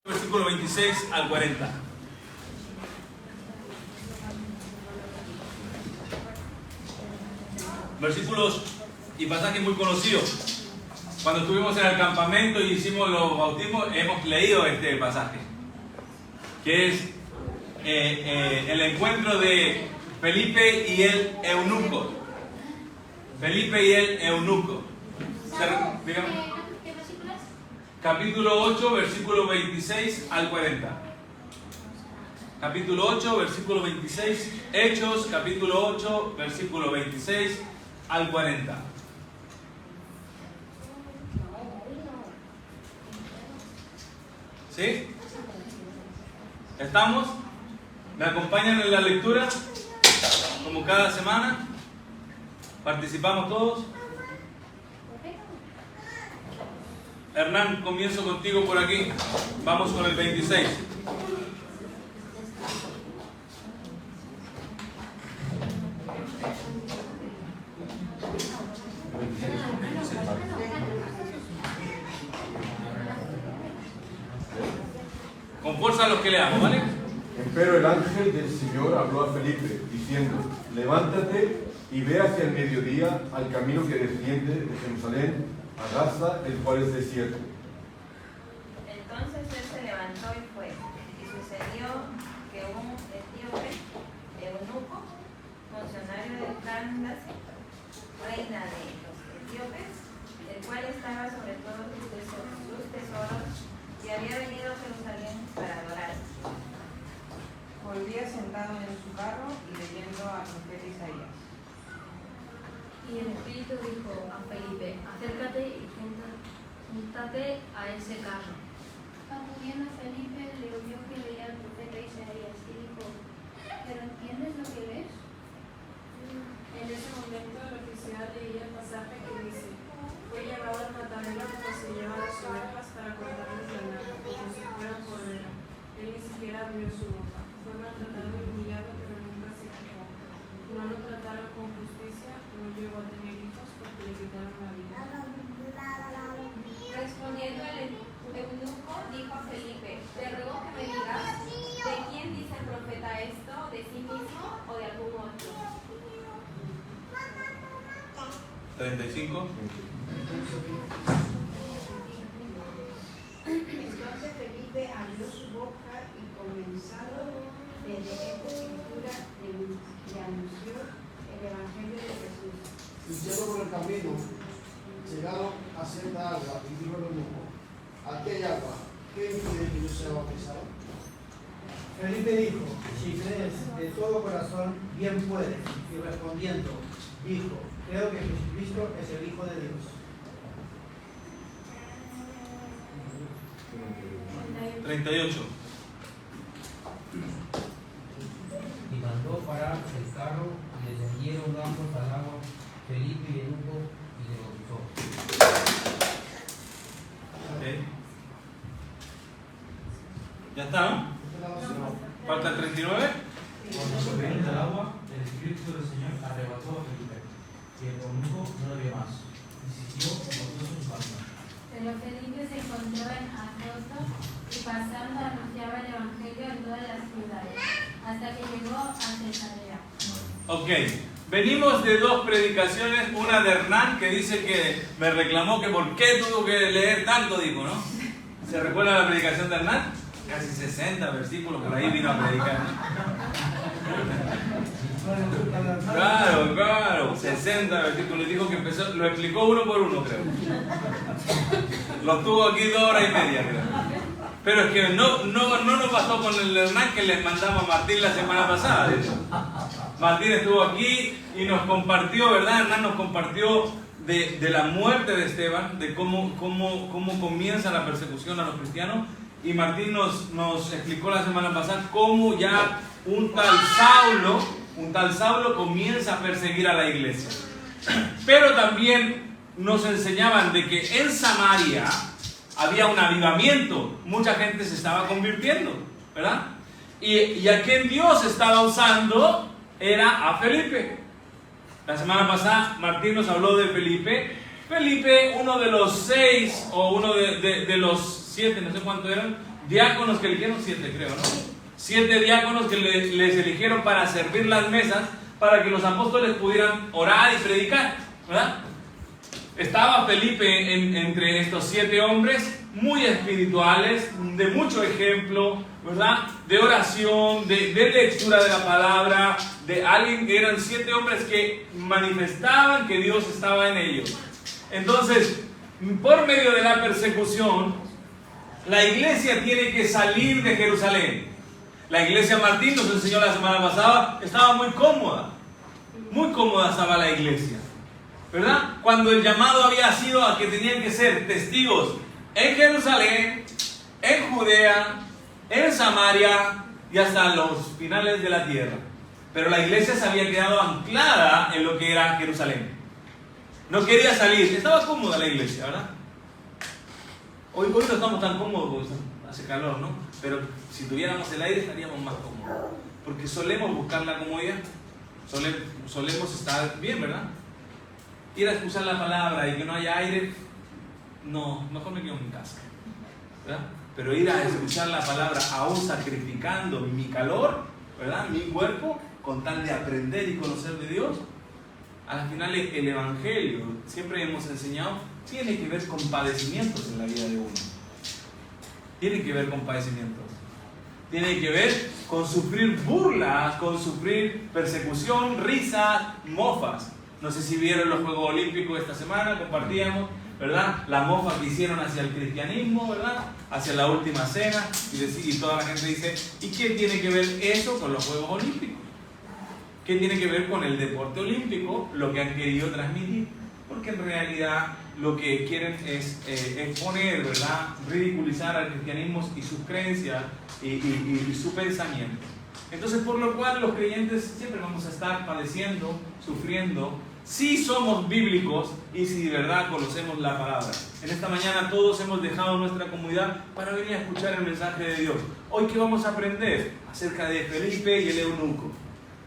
Versículo 26 al 40. Versículos y pasajes muy conocidos. Cuando estuvimos en el campamento y hicimos los bautismos, hemos leído este pasaje, que es el encuentro de Felipe y el eunuco. Felipe y el eunuco. Dígame. ¿Qué versículo es? Capítulo 8, versículo 26 al 40. Capítulo 8, versículo 26. Hechos, capítulo 8, versículo 26 al 40. ¿Sí? ¿Estamos? ¿Me acompañan en la lectura? Como cada semana. ¿Participamos todos? Hernán, comienzo contigo por aquí. Vamos con el 26. Con fuerza los que leamos, ¿vale? Empero el ángel del Señor habló a Felipe, diciendo: levántate y ve hacia el mediodía al camino que desciende de Jerusalén a Gaza, el cual es desierto. Entonces él se levantó y fue. Y sucedió que un etíope, eunuco, funcionario de Candace, reina de los etíopes, el cual estaba sobre todos sus tesoros, y había venido a Jerusalén para adorar. Volvía sentado en su carro y leyendo al profeta Isaías. Y el Espíritu dijo a Felipe: acércate y júntate a ese carro. Acudiendo Felipe le oyó que leía el profeta Isaías y dijo: ¿pero entiendes lo que lees? En ese momento el oficial leía el pasaje que dice: fue llevado al matadero como se lleva las ovejas para cortarles la lana, como si fuera cordero. Él ni siquiera abrió su boca. Fue maltratado y humillado, pero nunca se quejó. No lo trataron con justicia, no llegó a tener hijos porque le quitaron la vida. Respondiendo el eunuco, dijo a Felipe: te ruego que me digas, ¿de quién dice el profeta esto? ¿De sí mismo o de algún otro? 35. Entonces Felipe abrió su boca y comenzando desde esta escritura le anunció el evangelio de Jesús. Y yendo por el camino, llegaron a cierta agua y dijo el eunuco: aquí hay agua, ¿qué impide que yo sea bautizado? Felipe dijo: si crees de todo corazón, bien puedes. Y respondiendo, dijo: creo que Jesucristo es el Hijo de Dios. 38. Y mandó parar el carro y descendieron ambos al agua, Felipe y eunuco, y le bautizó. Okay. ¿Ya está, no? ¿Falta el 39? Cuando se vino del agua, el Espíritu del Señor arrebató a Felipe, y el eunuco no lo vio más, y siguió con todos sus almas. Pero Felipe se encontró en Azoto y pasando anunciaba el Evangelio en todas las ciudades, hasta que llegó a Cesarea. Ok, venimos de dos predicaciones, una de Hernán que dice que me reclamó que por qué tuvo que leer tanto, dijo, ¿no? ¿Se recuerda la predicación de Hernán? Casi 60 versículos por ahí vino a predicar, ¿no? Claro, 60 versículos. Dijo que empezó, lo explicó uno por uno, creo. Lo tuvo aquí 2 horas y media, creo. Pero es que no nos pasó con el Hernán que les mandamos a Martín la semana pasada. Martín estuvo aquí y nos compartió, ¿verdad? Hernán nos compartió de la muerte de Esteban, de cómo comienza la persecución a los cristianos. Y Martín nos explicó la semana pasada cómo ya un tal Saulo comienza a perseguir a la iglesia. Pero también nos enseñaban de que en Samaria había un avivamiento, mucha gente se estaba convirtiendo, ¿verdad? Y a quien Dios estaba usando era a Felipe. La semana pasada Martín nos habló de Felipe. Felipe, uno de los 6 o uno de los 7, no sé cuántos eran, diáconos que eligieron, 7 creo, ¿no? 7 diáconos que les eligieron para servir las mesas, para que los apóstoles pudieran orar y predicar, ¿verdad? Estaba Felipe entre estos 7 hombres, muy espirituales, de mucho ejemplo, ¿verdad? De oración, de lectura de la palabra, de alguien que eran 7 hombres que manifestaban que Dios estaba en ellos. Entonces, por medio de la persecución, la iglesia tiene que salir de Jerusalén. La iglesia Martín nos enseñó la semana pasada, estaba muy cómoda estaba la iglesia, ¿verdad? Cuando el llamado había sido a que tenían que ser testigos en Jerusalén, en Judea, en Samaria y hasta los finales de la tierra. Pero la iglesia se había quedado anclada en lo que era Jerusalén. No quería salir, estaba cómoda la iglesia, ¿verdad? Hoy no estamos tan cómodos porque hace calor, ¿no? Pero si tuviéramos el aire estaríamos más cómodos. Porque solemos buscar la comodidad. Solemos estar bien, ¿verdad? Ir a escuchar la palabra y que no haya aire, no, mejor me quedo en mi casa, ¿verdad? Pero ir a escuchar la palabra aún sacrificando mi calor, ¿verdad? Mi cuerpo, con tal de aprender y conocer de Dios. Al final el evangelio, siempre hemos enseñado, tiene que ver con padecimientos en la vida de uno. Tiene que ver con padecimientos. Tiene que ver con sufrir burlas, con sufrir persecución, risas, mofas. No sé si vieron los Juegos Olímpicos esta semana, compartíamos, ¿verdad? La mofa que hicieron hacia el cristianismo, ¿verdad? Hacia la última cena. Y toda la gente dice, ¿y qué tiene que ver eso con los Juegos Olímpicos? ¿Qué tiene que ver con el deporte olímpico? Lo que han querido transmitir. Porque en realidad lo que quieren es exponer, ¿verdad? Ridiculizar al cristianismo y sus creencias y su pensamiento. Entonces, por lo cual los creyentes siempre vamos a estar padeciendo, sufriendo, si somos bíblicos y si de verdad conocemos la palabra. En esta mañana todos hemos dejado nuestra comunidad para venir a escuchar el mensaje de Dios. Hoy, ¿qué vamos a aprender? Acerca de Felipe y el eunuco.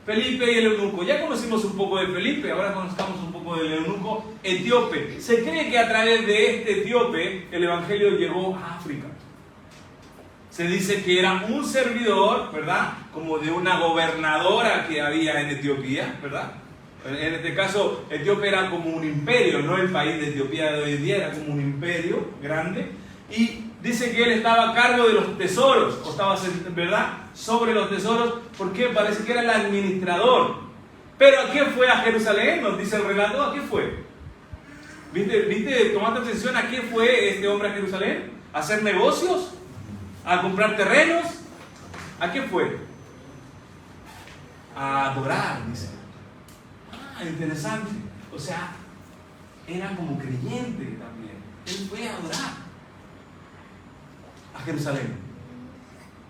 Felipe y el eunuco. Ya conocimos un poco de Felipe, ahora conozcamos un poco del eunuco etíope. Se cree que a través de este etíope el evangelio llegó a África. Se dice que era un servidor, ¿verdad? Como de una gobernadora que había en Etiopía, ¿verdad? En este caso, Etiopía era como un imperio, no el país de Etiopía de hoy en día, era como un imperio grande. Y dice que él estaba a cargo de los tesoros, o estaba, ¿verdad?, sobre los tesoros, porque parece que era el administrador. Pero ¿a qué fue a Jerusalén? Nos dice el relato, ¿a qué fue? ¿Viste? Tomaste atención, ¿a qué fue este hombre a Jerusalén? ¿A hacer negocios? ¿A comprar terrenos? ¿A qué fue? A adorar, dice. Ah, interesante. O sea, era como creyente también. Él fue a adorar a Jerusalén.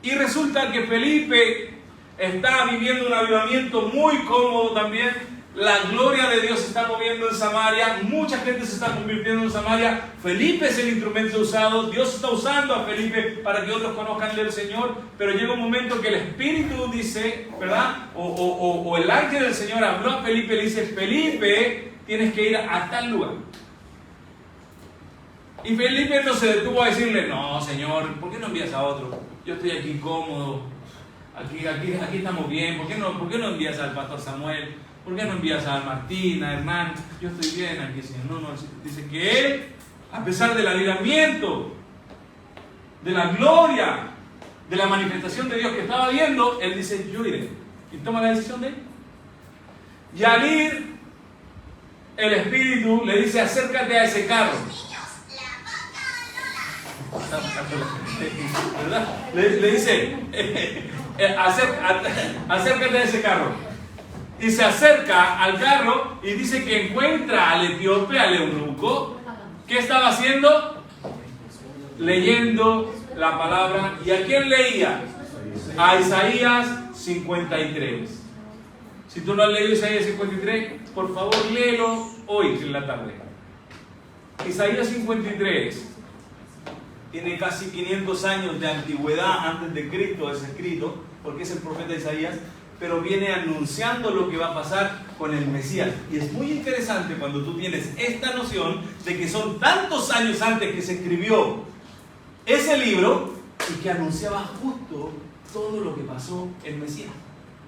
Y resulta que Felipe está viviendo un avivamiento muy cómodo también. La gloria de Dios se está moviendo en Samaria. Mucha gente se está convirtiendo en Samaria. Felipe es el instrumento usado. Dios está usando a Felipe para que otros conozcan del Señor. Pero llega un momento que el Espíritu dice, ¿verdad? O el ángel del Señor habló a Felipe y le dice, Felipe, tienes que ir a tal lugar. Y Felipe no se detuvo a decirle, no, Señor, ¿por qué no envías a otro? Yo estoy aquí cómodo, aquí estamos bien, ¿por qué no envías al pastor Samuel? ¿Por qué no envías a Martín, a Hernán? Yo estoy bien aquí, Señor. No, dice que él, a pesar del avivamiento, de la gloria, de la manifestación de Dios que estaba viendo, él dice, yo iré. Y toma la decisión de él. Y al ir, el Espíritu le dice, acércate a ese carro. ¿Verdad? Le dice, acércate a ese carro. Y se acerca al carro y dice que encuentra al etíope, al eunuco. ¿Qué estaba haciendo? Leyendo la palabra. ¿Y a quién leía? A Isaías 53. Si tú no has leído Isaías 53, por favor léelo hoy en la tarde. Isaías 53 tiene casi 500 años de antigüedad antes de Cristo, es escrito, porque es el profeta Isaías, pero viene anunciando lo que va a pasar con el Mesías. Y es muy interesante cuando tú tienes esta noción de que son tantos años antes que se escribió ese libro, y que anunciaba justo todo lo que pasó el Mesías.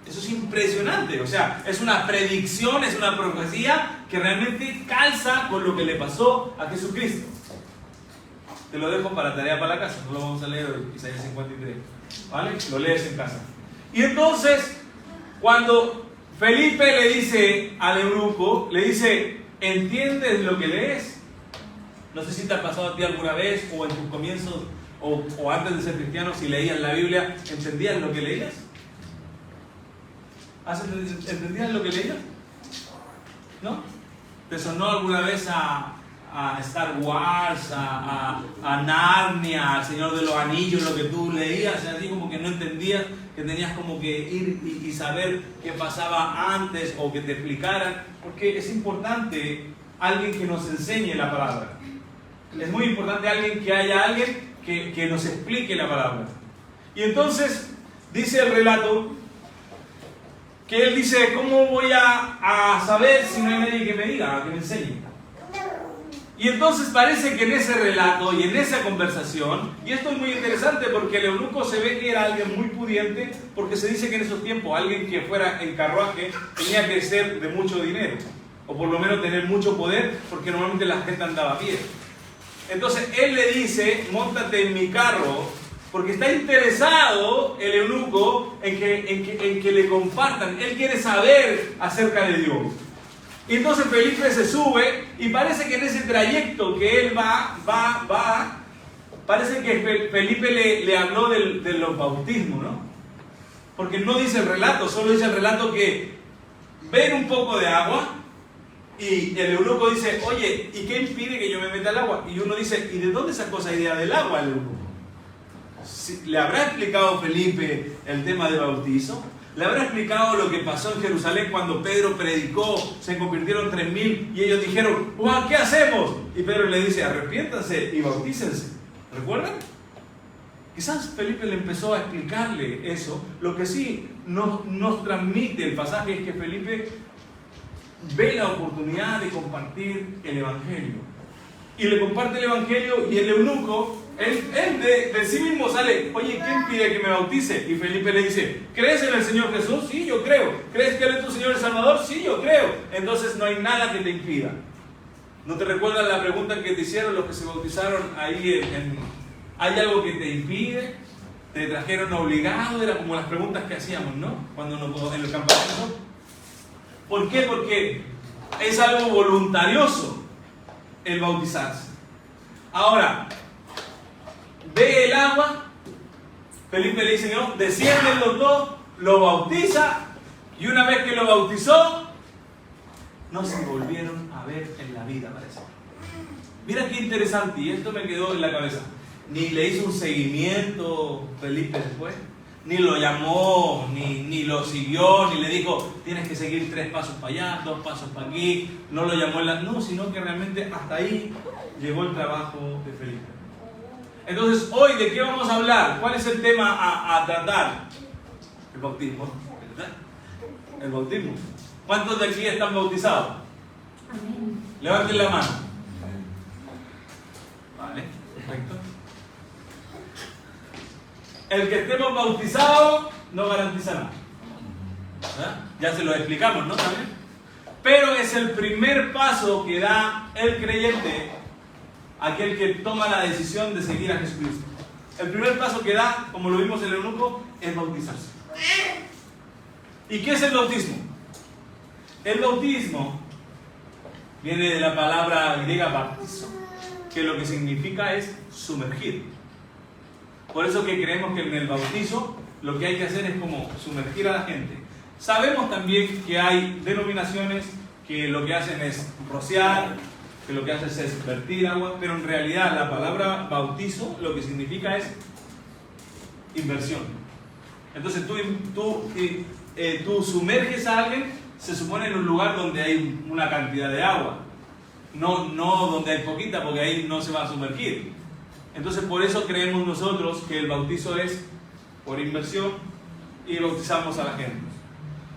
Eso es impresionante, o sea, es una predicción, es una profecía que realmente calza con lo que le pasó a Jesucristo. Te lo dejo para tarea para la casa, no lo vamos a leer hoy, Isaías 53, ¿vale? Lo lees en casa. Y entonces, cuando Felipe le dice al eunuco, le dice, ¿entiendes lo que lees? No sé si te ha pasado a ti alguna vez, o en tus comienzos, o antes de ser cristiano, si leías la Biblia, ¿entendías lo que leías? ¿Entendías lo que leías? ¿No? ¿Te sonó alguna vez a Star Wars, a Narnia, al Señor de los Anillos, lo que tú leías, así como que no entendías, que tenías como que ir y saber qué pasaba antes o que te explicaran? Porque es importante alguien que nos enseñe la palabra. Es muy importante que haya alguien que nos explique la palabra. Y entonces dice el relato que él dice, ¿cómo voy a saber si no hay nadie que me diga, que me enseñe? Y entonces parece que en ese relato y en esa conversación, y esto es muy interesante porque el eunuco se ve que era alguien muy pudiente, porque se dice que en esos tiempos alguien que fuera en carruaje tenía que ser de mucho dinero, o por lo menos tener mucho poder, porque normalmente la gente andaba a pie. Entonces él le dice, móntate en mi carro, porque está interesado el eunuco en que le compartan. Él quiere saber acerca de Dios. Y entonces Felipe se sube y parece que en ese trayecto que él va, parece que Felipe le habló de los bautismos, ¿no? Porque no dice el relato, solo dice el relato que ven un poco de agua y el eunuco dice, oye, ¿y qué impide que yo me meta al agua? Y uno dice, ¿y de dónde sacó esa idea del agua el eunuco? ¿Le habrá explicado Felipe el tema del bautizo? ¿Le habrá explicado lo que pasó en Jerusalén cuando Pedro predicó, se convirtieron 3.000 y ellos dijeron, ¡wow! ¿Qué hacemos? Y Pedro le dice, arrepiéntanse y bautícense. ¿Recuerdan? Quizás Felipe le empezó a explicarle eso. Lo que sí nos transmite el pasaje es que Felipe ve la oportunidad de compartir el Evangelio. Y le comparte el Evangelio y el eunuco, él de sí mismo sale, oye, ¿quién pide que me bautice? Y Felipe le dice, ¿crees en el Señor Jesús? Sí, yo creo. ¿Crees que Él es tu Señor y Salvador? Sí, yo creo. Entonces no hay nada que te impida. ¿No te recuerdas la pregunta que te hicieron los que se bautizaron ahí ¿hay algo que te impide? ¿Te trajeron obligado? Era como las preguntas que hacíamos, ¿no? Cuando en el campamento. ¿Por qué? Porque es algo voluntarioso el bautizarse. Ahora, ve el agua, Felipe le dice, no, descienden los dos, lo bautiza, y una vez que lo bautizó, no se volvieron a ver en la vida, parece. Mira qué interesante, y esto me quedó en la cabeza. Ni le hizo un seguimiento Felipe después, ni lo llamó, ni lo siguió, ni le dijo, tienes que seguir 3 pasos para allá, 2 pasos para aquí, no lo llamó no, sino que realmente hasta ahí llegó el trabajo de Felipe. Entonces, hoy, ¿de qué vamos a hablar? ¿Cuál es el tema a tratar? El bautismo, ¿verdad? El bautismo. ¿Cuántos de aquí están bautizados? Amén. Levanten la mano. Vale, perfecto. El que estemos bautizados no garantiza nada. ¿Verdad? Ya se lo explicamos, ¿no? ¿También? Pero es el primer paso que da el creyente, aquel que toma la decisión de seguir a Jesucristo. El primer paso que da, como lo vimos en el eunuco, es bautizarse. ¿Y qué es el bautismo? El bautismo viene de la palabra griega baptizo, que lo que significa es sumergir. Por eso que creemos que en el bautizo lo que hay que hacer es como sumergir a la gente. Sabemos también que hay denominaciones que lo que hacen es rociar, que lo que haces es vertir agua, pero en realidad la palabra bautizo lo que significa es inversión. Entonces tú sumerges a alguien, se supone en un lugar donde hay una cantidad de agua, no donde hay poquita, porque ahí no se va a sumergir. Entonces por eso creemos nosotros que el bautizo es por inversión y bautizamos a la gente.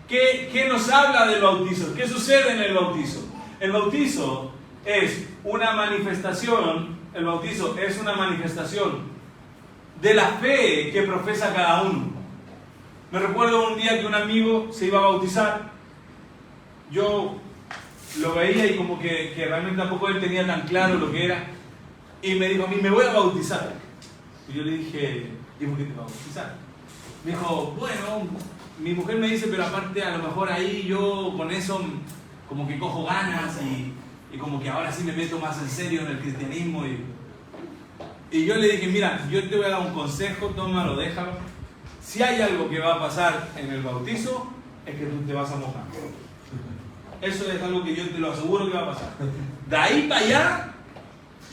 ¿Qué nos habla del bautizo? ¿Qué sucede en el bautizo? El bautizo es una manifestación, de la fe que profesa cada uno. Me recuerdo un día que un amigo se iba a bautizar. Yo lo veía y como que realmente tampoco él tenía tan claro lo que era. Y me dijo a mí, me voy a bautizar. Y yo le dije, ¿y por qué te vas a bautizar? Me dijo, bueno, mi mujer me dice, pero aparte a lo mejor ahí yo con eso como que cojo ganas y como que ahora sí me meto más en serio en el cristianismo. Y yo le dije, mira, yo te voy a dar un consejo, tómalo, déjalo. Si hay algo que va a pasar en el bautizo, es que tú te vas a mojar. Eso es algo que yo te lo aseguro que va a pasar. De ahí para allá,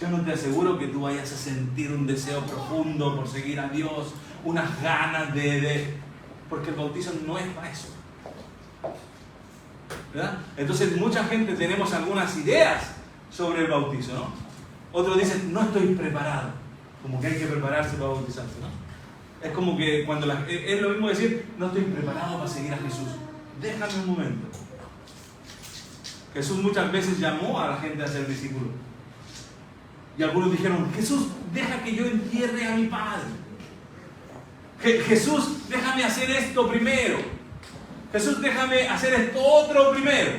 yo no te aseguro que tú vayas a sentir un deseo profundo por seguir a Dios, unas ganas porque el bautizo no es para eso. ¿Verdad? Entonces mucha gente tenemos algunas ideas sobre el bautizo, ¿no? Otros dicen, no estoy preparado. Como que hay que prepararse para bautizarse, ¿no? Es como que cuando es lo mismo decir, no estoy preparado para seguir a Jesús. Déjame un momento. Jesús muchas veces llamó a la gente a ser discípulos. Y algunos dijeron, Jesús, deja que yo entierre a mi padre. Jesús, déjame hacer esto primero. Jesús, déjame hacer esto otro primero.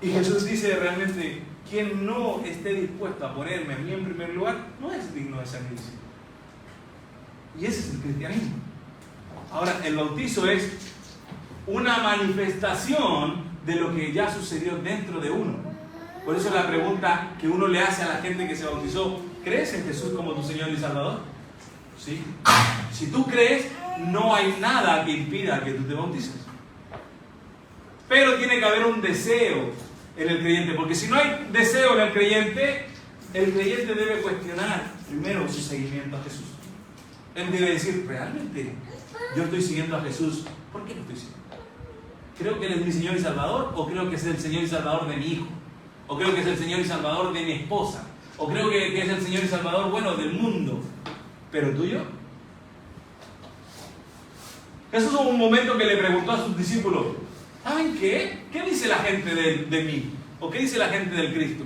Y Jesús dice realmente, quien no esté dispuesto a ponerme a mí en primer lugar, no es digno de ser mi discípulo. Y ese es el cristianismo. Ahora, el bautizo es una manifestación de lo que ya sucedió dentro de uno. Por eso la pregunta que uno le hace a la gente que se bautizó, ¿crees en Jesús como tu Señor y Salvador? ¿Sí? Si tú crees, no hay nada que impida que tú te bautices. Pero tiene que haber un deseo en el creyente, porque si no hay deseo en el creyente debe cuestionar primero su seguimiento a Jesús. Él debe decir, ¿realmente yo estoy siguiendo a Jesús? ¿Por qué lo estoy siguiendo? ¿Creo que Él es mi Señor y Salvador? ¿O creo que es el Señor y Salvador de mi hijo? ¿O creo que es el Señor y Salvador de mi esposa? ¿O creo que es el Señor y Salvador, bueno, del mundo? ¿Pero tuyo? Jesús hubo un momento que le preguntó a sus discípulos, ¿saben qué? ¿Qué dice la gente de mí? ¿O qué dice la gente del Cristo?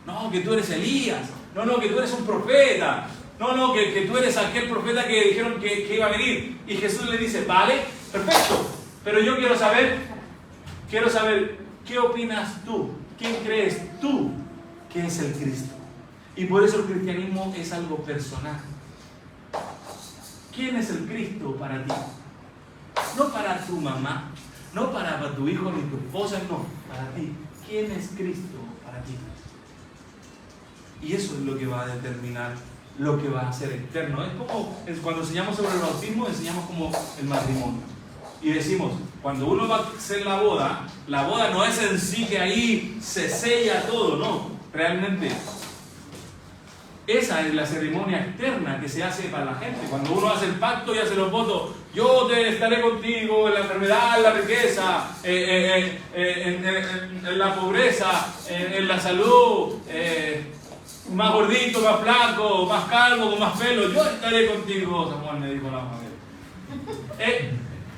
No, que tú eres Elías. No, que tú eres un profeta. No, que tú eres aquel profeta que dijeron que iba a venir. Y Jesús le dice, vale, perfecto. Pero yo quiero saber, ¿qué opinas tú? ¿Quién crees tú que es el Cristo? Y por eso el cristianismo es algo personal. ¿Quién es el Cristo para ti? No para tu mamá, no para tu hijo ni tu esposa, no, para ti. ¿Quién es Cristo para ti? Y eso es lo que va a determinar lo que va a ser eterno. Es como cuando enseñamos sobre el bautismo, enseñamos como el matrimonio. Y decimos, cuando uno va a hacer la boda no es en sí que ahí se sella todo, no. Realmente, esa es la ceremonia externa que se hace para la gente. Cuando uno hace el pacto y hace los votos, yo te estaré contigo en la enfermedad, en la riqueza, en la pobreza, en la salud, más gordito, más flaco, más calvo, con más pelo, yo estaré contigo, San Juan me dijo la madre.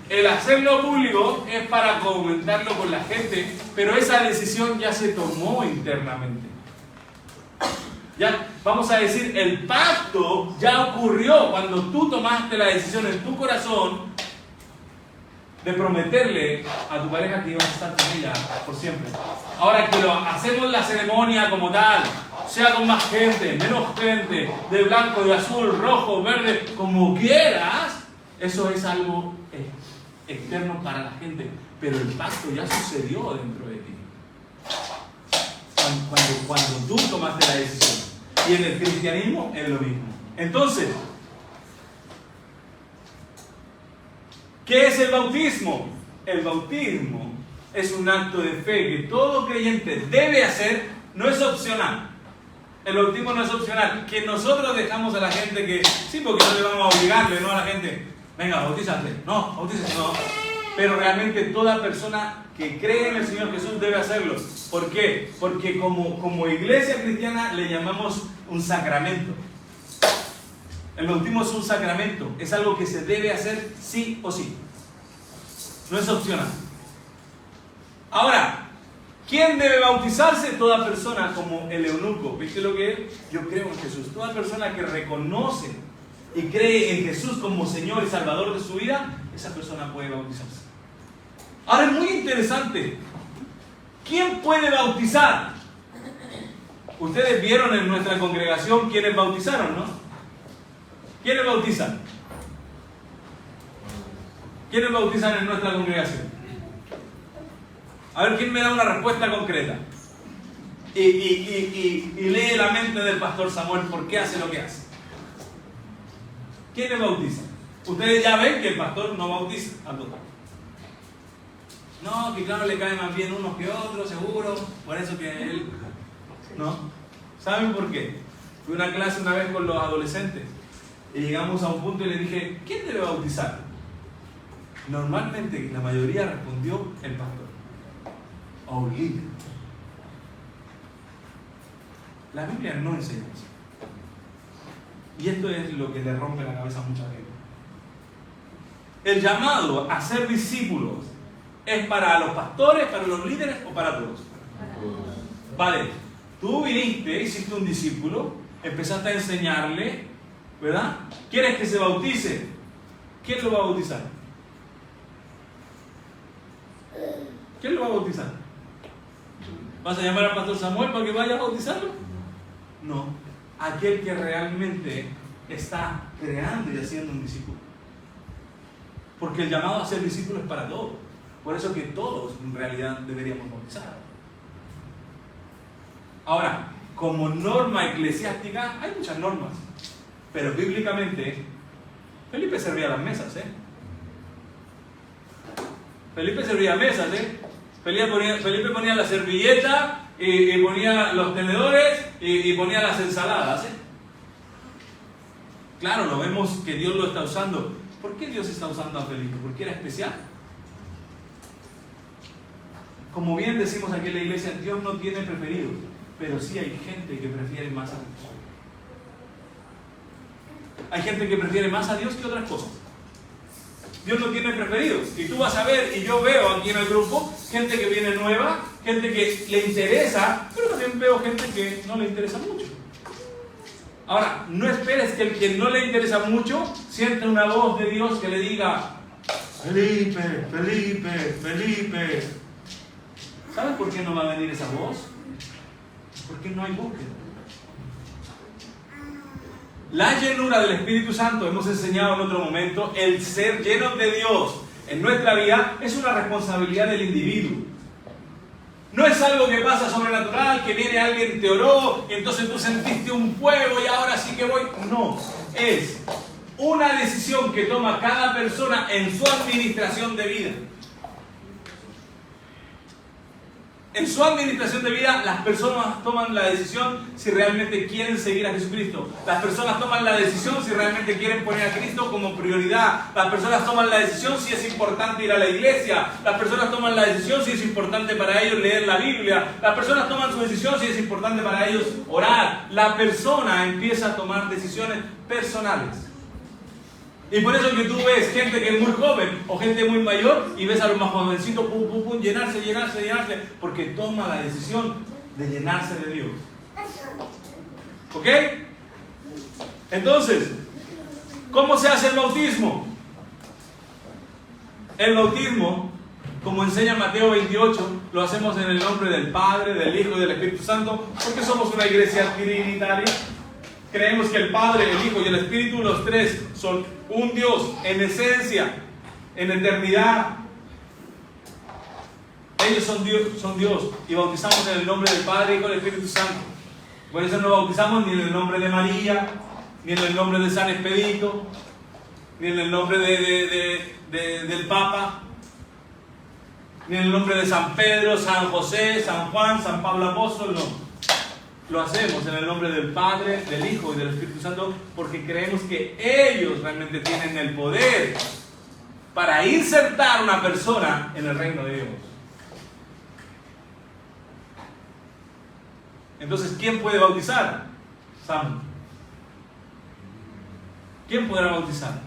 El hacerlo público es para comentarlo con la gente, pero esa decisión ya se tomó internamente. Ya, vamos a decir, el pacto ya ocurrió cuando tú tomaste la decisión en tu corazón de prometerle a tu pareja que ibas a estar con ella por siempre. Ahora que lo hacemos la ceremonia como tal, sea con más gente, menos gente, de blanco, de azul, rojo, verde, como quieras, eso es algo externo para la gente, pero el pacto ya sucedió dentro de ti. Cuando tú tomaste la decisión. Y en el cristianismo es lo mismo. Entonces, ¿qué es el bautismo? El bautismo es un acto de fe que todo creyente debe hacer, no es opcional. El bautismo no es opcional. Que nosotros dejamos a la gente que, sí, porque no le vamos a obligarle, no a la gente, venga, bautízate. No, bautízate, no. Pero realmente toda persona que cree en el Señor Jesús debe hacerlo. ¿Por qué? Porque como iglesia cristiana le llamamos un sacramento. El bautismo es un sacramento, es algo que se debe hacer sí o sí. No es opcional. Ahora, ¿Quién debe bautizarse? Toda persona, como el eunuco. ¿Viste lo que es? Yo creo en Jesús. Toda persona que reconoce y cree en Jesús como Señor y Salvador de su vida, esa persona puede bautizarse. Ahora es muy interesante. ¿Quién puede bautizar? Ustedes vieron en nuestra congregación quiénes bautizaron, ¿no? ¿Quiénes bautizan? ¿Quiénes bautizan en nuestra congregación? A ver, ¿quién me da una respuesta concreta? Y lee la mente del pastor Samuel por qué hace lo que hace. ¿Quiénes bautizan? Ustedes ya ven que el pastor no bautiza a todos. No, que claro, le caen más bien unos que otros, seguro. Por eso que él... ¿No? ¿Saben por qué? Fui a una clase una vez con los adolescentes y llegamos a un punto y le dije, ¿quién debe bautizar? Normalmente la mayoría respondió el pastor o un líder. La Biblia no enseña eso. Y esto es lo que le rompe la cabeza a mucha gente. El llamado a ser discípulos ¿es para los pastores, para los líderes o para todos? Vale, tú viniste, hiciste un discípulo, empezaste a enseñarle, ¿verdad? ¿Quieres que se bautice? ¿Quién lo va a bautizar? ¿Quién lo va a bautizar? ¿Vas a llamar al pastor Samuel para que vaya a bautizarlo? No, aquel que realmente está creando y haciendo un discípulo. Porque el llamado a ser discípulo es para todos. Por eso que todos en realidad deberíamos bautizar. Ahora, como norma eclesiástica, hay muchas normas. Pero bíblicamente, Felipe servía las mesas, Felipe servía mesas, Felipe ponía la servilleta y ponía los tenedores y ponía las ensaladas, Claro, lo vemos que Dios lo está usando. ¿Por qué Dios está usando a Felipe? ¿Porque era especial? Como bien decimos aquí en la iglesia, Dios no tiene preferidos, pero sí hay gente que prefiere más a Dios. Hay gente que prefiere más a Dios que otras cosas. Dios no tiene preferidos. Y tú vas a ver, y yo veo aquí en el grupo, gente que viene nueva, gente que le interesa, pero también veo gente que no le interesa mucho. Ahora, no esperes que el que no le interesa mucho sienta una voz de Dios que le diga, Felipe, Felipe, Felipe. ¿Sabes por qué no va a venir esa voz? Porque no hay búsqueda. La llenura del Espíritu Santo, hemos enseñado en otro momento, el ser lleno de Dios en nuestra vida es una responsabilidad del individuo. No es algo que pasa sobrenatural, que viene alguien, te oró, y entonces tú sentiste un fuego y ahora sí que voy. No, es una decisión que toma cada persona en su administración de vida. En su administración de vida, las personas toman la decisión si realmente quieren seguir a Jesucristo. Las personas toman la decisión si realmente quieren poner a Cristo como prioridad. Las personas toman la decisión si es importante ir a la iglesia. Las personas toman la decisión si es importante para ellos leer la Biblia. Las personas toman su decisión si es importante para ellos orar. La persona empieza a tomar decisiones personales. Y por eso que tú ves gente que es muy joven o gente muy mayor y ves a los más jovencitos llenarse, porque toma la decisión de llenarse de Dios. ¿Ok? Entonces, ¿cómo se hace el bautismo? El bautismo, como enseña Mateo 28, lo hacemos en el nombre del Padre, del Hijo y del Espíritu Santo, porque somos una iglesia trinitaria. Creemos que el Padre, el Hijo y el Espíritu, los tres, son un Dios en esencia, en eternidad. Ellos son Dios y bautizamos en el nombre del Padre, Hijo y del Espíritu Santo. Por eso no bautizamos ni en el nombre de María, ni en el nombre de San Expedito, ni en el nombre del Papa, ni en el nombre de San Pedro, San José, San Juan, San Pablo Apóstol, no. Lo hacemos en el nombre del Padre, del Hijo y del Espíritu Santo porque creemos que ellos realmente tienen el poder para insertar a una persona en el reino de Dios. Entonces, ¿quién puede bautizar? Sam. ¿Quién podrá bautizar?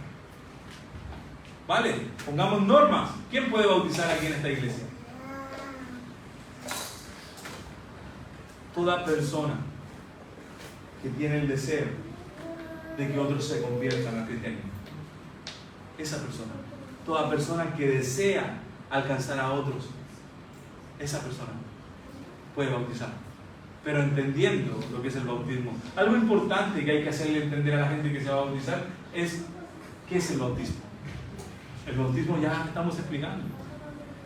¿Vale? Pongamos normas. ¿Quién puede bautizar aquí en esta iglesia? Toda persona que tiene el deseo de que otros se conviertan al cristianismo, esa persona, toda persona que desea alcanzar a otros, esa persona puede bautizar, pero entendiendo lo que es el bautismo. Algo importante que hay que hacerle entender a la gente que se va a bautizar es ¿qué es el bautismo? El bautismo ya estamos explicando.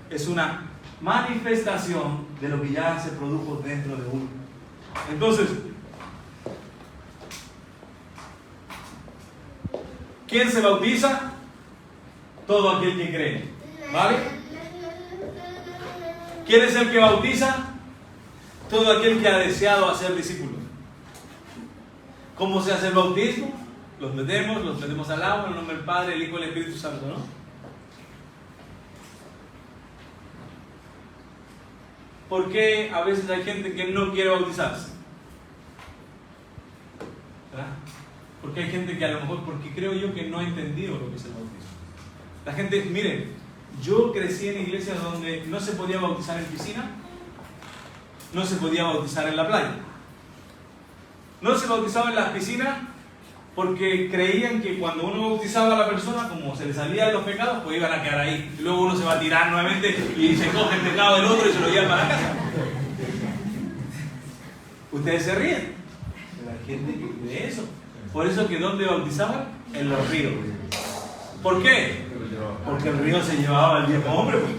Es una manifestación de lo que ya se produjo dentro de uno. Entonces, ¿quién se bautiza? Todo aquel que cree. ¿Vale? ¿Quién es el que bautiza? Todo aquel que ha deseado hacer discípulos. ¿Cómo se hace el bautismo? Los metemos al agua en el nombre del Padre, el Hijo y el Espíritu Santo, ¿no? ¿Por qué a veces hay gente que no quiere bautizarse? ¿Verdad? Porque hay gente que a lo mejor, porque creo yo que no ha entendido lo que es el bautismo. La gente, miren, yo crecí en iglesias donde no se podía bautizar en piscina, no se podía bautizar en la playa. No se bautizaba en las piscinas porque creían que cuando uno bautizaba a la persona, como se le salía de los pecados, pues iban a quedar ahí. Y luego uno se va a tirar nuevamente y se coge el pecado del otro y se lo lleva para casa. Ustedes se ríen. Pero hay gente que cree eso. Por eso que ¿dónde bautizaban? En los ríos. ¿Por qué? Porque el río se llevaba al viejo hombre. Pues.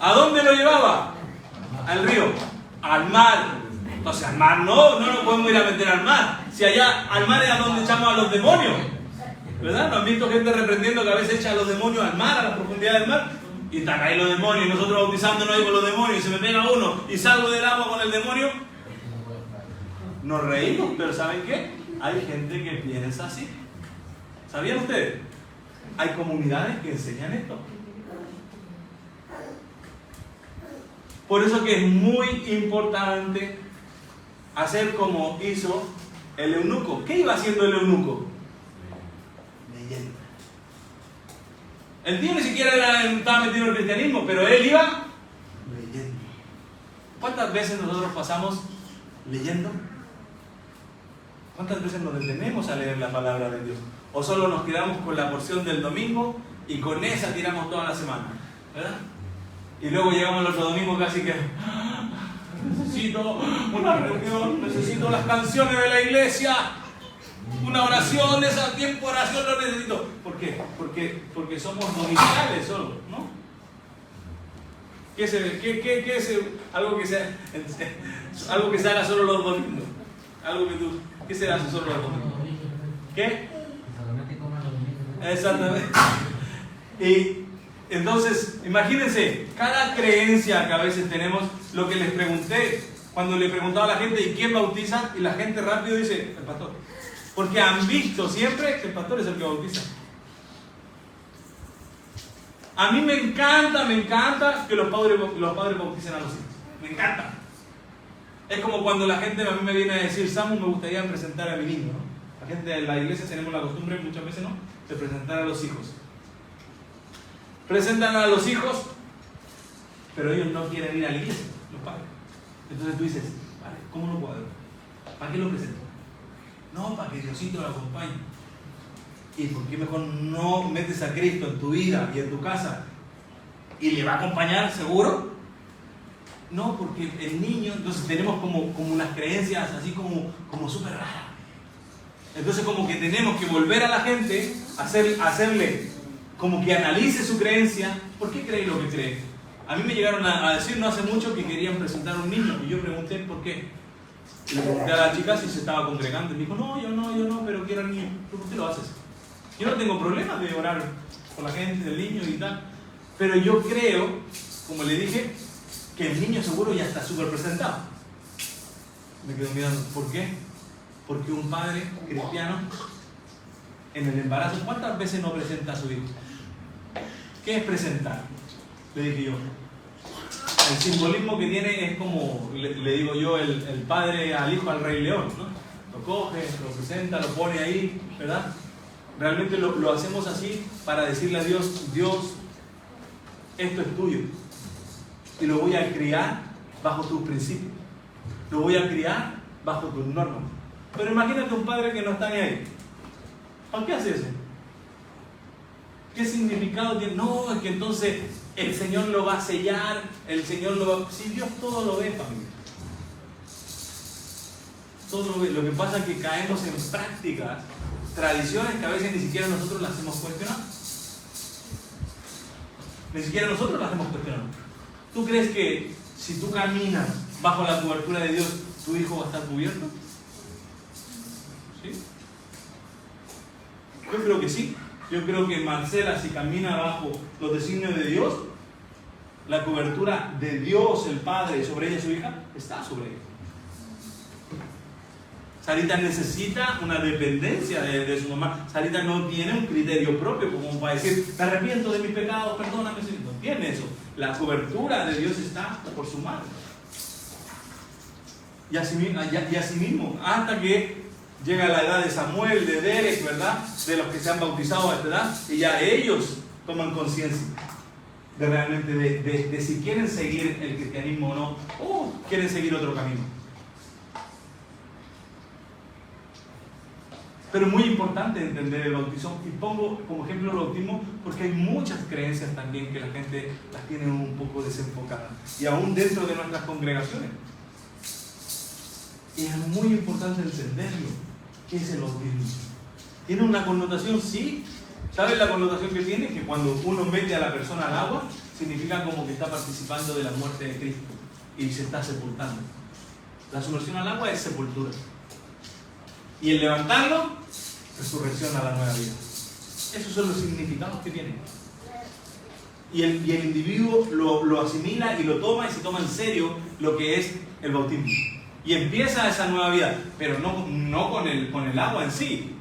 ¿A dónde lo llevaba? Al río. Al mar. Entonces al mar no nos podemos ir a meter al mar. Si allá al mar es a donde echamos a los demonios. ¿Verdad? ¿No han visto gente reprendiendo que a veces echa a los demonios al mar, a la profundidad del mar? Y están ahí los demonios y nosotros bautizándonos ahí con los demonios y se me pega uno y salgo del agua con el demonio. Nos reímos, pero ¿saben qué? Hay gente que piensa así. ¿Sabían ustedes? Hay comunidades que enseñan esto. Por eso que es muy importante hacer como hizo el eunuco. ¿Qué iba haciendo el eunuco? Leyendo. El tío ni siquiera estaba metido en el cristianismo, pero él iba leyendo. ¿Cuántas veces nosotros pasamos leyendo? ¿Cuántas veces nos detenemos a leer la palabra de Dios? ¿O solo nos quedamos con la porción del domingo y con esa tiramos toda la semana? ¿Verdad? Y luego llegamos el otro domingo casi que necesito una reunión, necesito las canciones de la iglesia, una oración, ese tiempo de oración lo necesito. ¿Por qué? Porque somos dominicales solo, ¿no? ¿Qué es algo que se haga solo los domingos? ¿Qué se hace solo los domingos? ¿Qué? Exactamente. Y entonces, imagínense, cada creencia que a veces tenemos, lo que les pregunté, cuando le preguntaba a la gente, ¿y quién bautiza? Y la gente rápido dice, el pastor. Porque han visto siempre que el pastor es el que bautiza. A mí me encanta que los padres bauticen a los hijos. Me encanta. Es como cuando la gente a mí me viene a decir, Samu, me gustaría presentar a mi niño, ¿no? La gente en la iglesia tenemos la costumbre, muchas veces, ¿no?, de presentar a los hijos. Presentan a los hijos, pero ellos no quieren ir a la iglesia, los padres. Entonces tú dices, vale, ¿cómo lo cuadro? ¿Para qué lo presento? No, para que Diosito lo acompañe. ¿Y por qué mejor no metes a Cristo en tu vida y en tu casa y le va a acompañar seguro? No, porque el niño, entonces tenemos como unas creencias así como súper raras. Entonces como que tenemos que volver a la gente, hacerle como que analice su creencia. ¿Por qué cree lo que cree? A mí me llegaron a decir no hace mucho que querían presentar a un niño y yo pregunté por qué. Y le pregunté a la chica si se estaba congregando y me dijo, no, yo no, pero quiero al niño. ¿Por qué lo haces? Yo no tengo problema de orar por la gente del niño y tal, pero yo creo, como le dije, que el niño seguro ya está súper presentado. Me quedo mirando, ¿por qué? Porque un padre cristiano en el embarazo, ¿cuántas veces no presenta a su hijo? ¿Qué es presentar? Le dije yo. El simbolismo que tiene es como, le digo yo, el padre al hijo al rey león, ¿no? Lo coge, lo presenta, lo pone ahí, ¿verdad? Realmente lo hacemos así para decirle a Dios, Dios, esto es tuyo y lo voy a criar bajo tus principios. Lo voy a criar bajo tus normas. Pero imagínate un padre que no está ni ahí. ¿Para qué hace eso? ¿Qué significado tiene? No, es que entonces el Señor lo va a sellar, el Señor lo va a... Si Dios todo lo ve, familia. Todo lo ve. Lo que pasa es que caemos en prácticas, tradiciones que a veces ni siquiera nosotros las hemos cuestionado. Ni siquiera nosotros las hemos cuestionado. ¿Tú crees que si tú caminas bajo la cobertura de Dios, tu hijo va a estar cubierto? ¿Sí? Yo creo que sí. Yo creo que Marcela, si camina bajo los designios de Dios, la cobertura de Dios, el Padre, sobre ella y su hija, está sobre ella. Sarita necesita una dependencia de su mamá. Sarita no tiene un criterio propio como para decir, me arrepiento de mis pecados, perdóname. No tiene eso. La cobertura de Dios está por su madre. Y así mismo, hasta que llega la edad de Samuel, de Derek, ¿verdad? De los que se han bautizado a esta edad, y ya ellos toman conciencia de realmente de si quieren seguir el cristianismo o no, o quieren seguir otro camino. Pero es muy importante entender el bautismo, y pongo como ejemplo el bautismo porque hay muchas creencias también que la gente las tiene un poco desenfocadas, y aún dentro de nuestras congregaciones. Y es muy importante entenderlo. ¿Qué es el bautismo? ¿Tiene una connotación? Sí. ¿Sabes la connotación que tiene? Que cuando uno mete a la persona al agua, significa como que está participando de la muerte de Cristo y se está sepultando. La sumersión al agua es sepultura. Y el levantarlo, resurrección a la nueva vida. Esos son los significados que tiene. Y el individuo lo asimila y lo toma y se toma en serio lo que es el bautismo. Y empieza esa nueva vida, pero no con el agua en sí,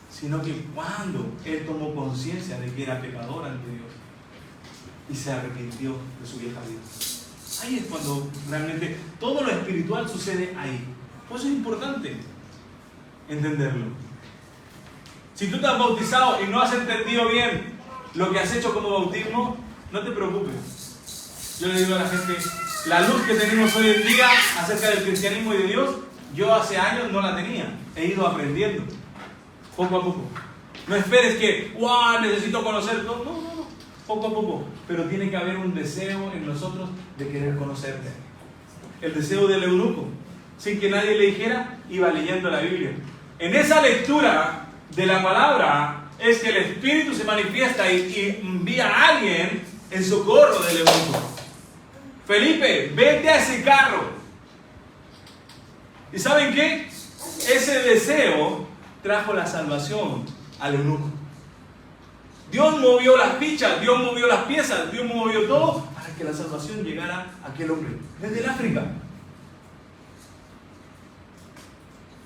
sino que cuando él tomó conciencia de que era pecador ante Dios y se arrepintió de su vieja vida. Ahí es cuando realmente todo lo espiritual sucede ahí. Por eso es importante entenderlo. Si tú te has bautizado y no has entendido bien lo que has hecho como bautismo, no te preocupes. Yo le digo a la gente, la luz que tenemos hoy en día acerca del cristianismo y de Dios, yo hace años no la tenía. He ido aprendiendo, poco a poco. No esperes que, ¡wow!, necesito conocer todo. No. Poco a poco. Pero tiene que haber un deseo en nosotros de querer conocerte. El deseo del eunuco, sin que nadie le dijera, iba leyendo la Biblia. En esa lectura de la palabra es que el Espíritu se manifiesta y envía a alguien en socorro del eunuco. Felipe, vete a ese carro. ¿Y saben qué? Ese deseo trajo la salvación al eunuco. Dios movió las fichas, Dios movió las piezas, Dios movió todo para que la salvación llegara a aquel hombre desde el África.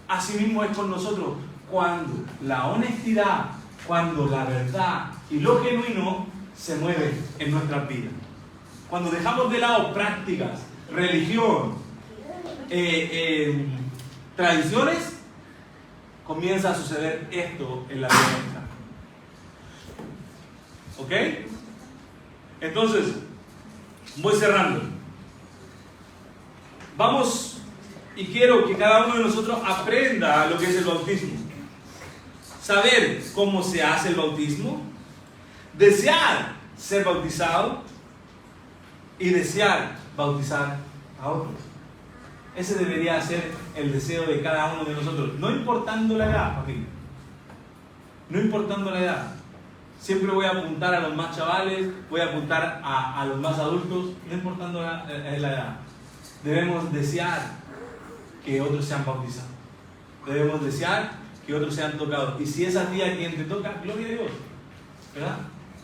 Así mismo es con nosotros. Cuando la honestidad, cuando la verdad y lo genuino se mueve en nuestras vidas. Cuando dejamos de lado prácticas, religión, tradiciones, comienza a suceder esto en la vida nuestra. ¿Ok? Entonces, voy cerrando. Vamos, y quiero que cada uno de nosotros aprenda lo que es el bautismo. Saber cómo se hace el bautismo, desear ser bautizado y desear bautizar a otros. Ese debería ser el deseo de cada uno de nosotros, no importando la edad, familia. No importando la edad. Siempre voy a apuntar a los más chavales, voy a apuntar a los más adultos, no importando la edad. Debemos desear que otros sean bautizados. Debemos desear que otros sean tocados. Y si es a ti a quien te toca, gloria a Dios, ¿verdad?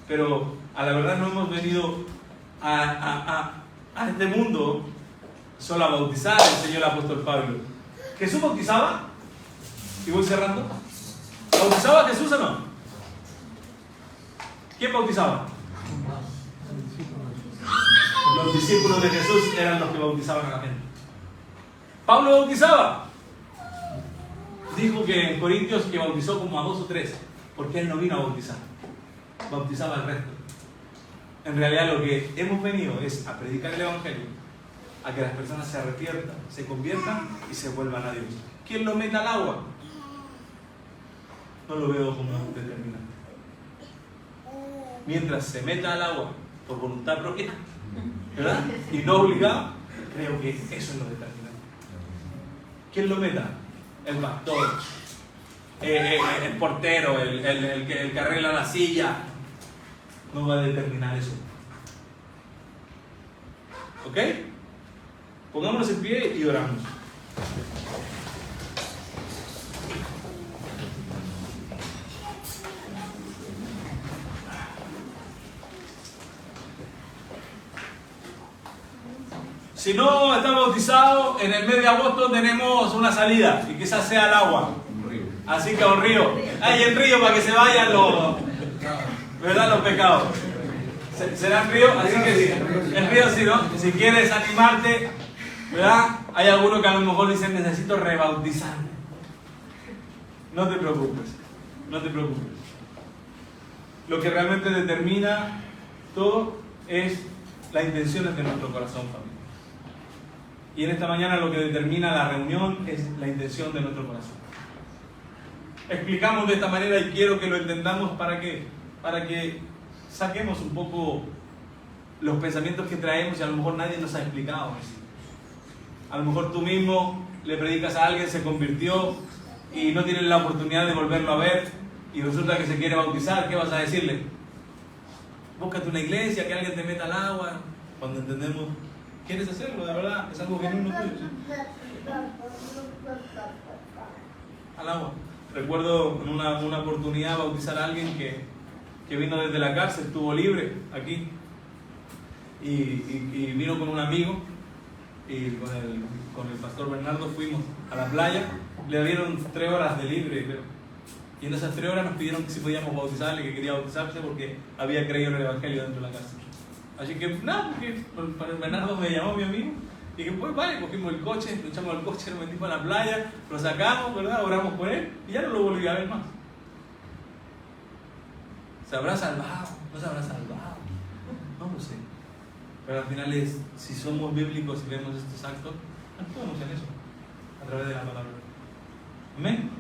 Pero a la verdad no hemos venido a este mundo solo a bautizar, enseñó el apóstol Pablo. ¿Jesús bautizaba? Y voy cerrando. ¿Bautizaba Jesús o no? ¿Quién bautizaba? Los discípulos de Jesús eran los que bautizaban a la gente. ¿Pablo bautizaba? Dijo que en Corintios que bautizó como a 2 o 3, porque él no vino a bautizar, bautizaba al resto. En realidad lo que hemos venido es a predicar el Evangelio a que las personas se arrepientan, se conviertan y se vuelvan a Dios. ¿Quién lo mete al agua? No lo veo como determinante. Mientras se meta al agua por voluntad propia, ¿verdad? Y no obligado, creo que eso es lo determinante. ¿Quién lo meta? El pastor, el portero, el que arregla la silla. No va a determinar eso. ¿Ok? Pongámonos en pie y oramos. Si no está bautizado, en el mes de agosto tenemos una salida y quizás sea el agua. Así que a un río. Hay el río para que se vayan ¿verdad? Los pecados. ¿Será el río? Así que sí. El río, sí, ¿no? Si quieres animarte, ¿verdad? Hay algunos que a lo mejor dicen necesito rebautizarme. No te preocupes. No te preocupes. Lo que realmente determina todo es las intenciones de nuestro corazón, familia. Y en esta mañana lo que determina la reunión es la intención de nuestro corazón. Explicamos de esta manera y quiero que lo entendamos para que saquemos un poco los pensamientos que traemos y a lo mejor nadie nos ha explicado. A lo mejor tú mismo le predicas a alguien, se convirtió y no tienes la oportunidad de volverlo a ver y resulta que se quiere bautizar. ¿Qué vas a decirle? Búscate una iglesia, que alguien te meta al agua. Cuando entendemos, ¿quieres hacerlo? De verdad, es algo genuino tuyo. ¿Sí? Al agua. Recuerdo en una oportunidad bautizar a alguien que vino desde la cárcel, estuvo libre aquí y vino con un amigo y con el pastor Bernardo fuimos a la playa, le dieron 3 horas de libre y en esas 3 horas nos pidieron que si podíamos bautizarle, que quería bautizarse porque había creído en el evangelio dentro de la cárcel. Así que nada, porque Bernardo me llamó mi amigo y que pues vale, cogimos el coche, lo echamos al coche, lo metimos a la playa, lo sacamos, ¿verdad? Oramos por él y ya no lo volví a ver más. ¿Se habrá salvado? ¿No se habrá salvado? No lo sé. Pero al final si somos bíblicos y vemos estos actos, actuamos en eso, a través de la palabra. ¿Amén?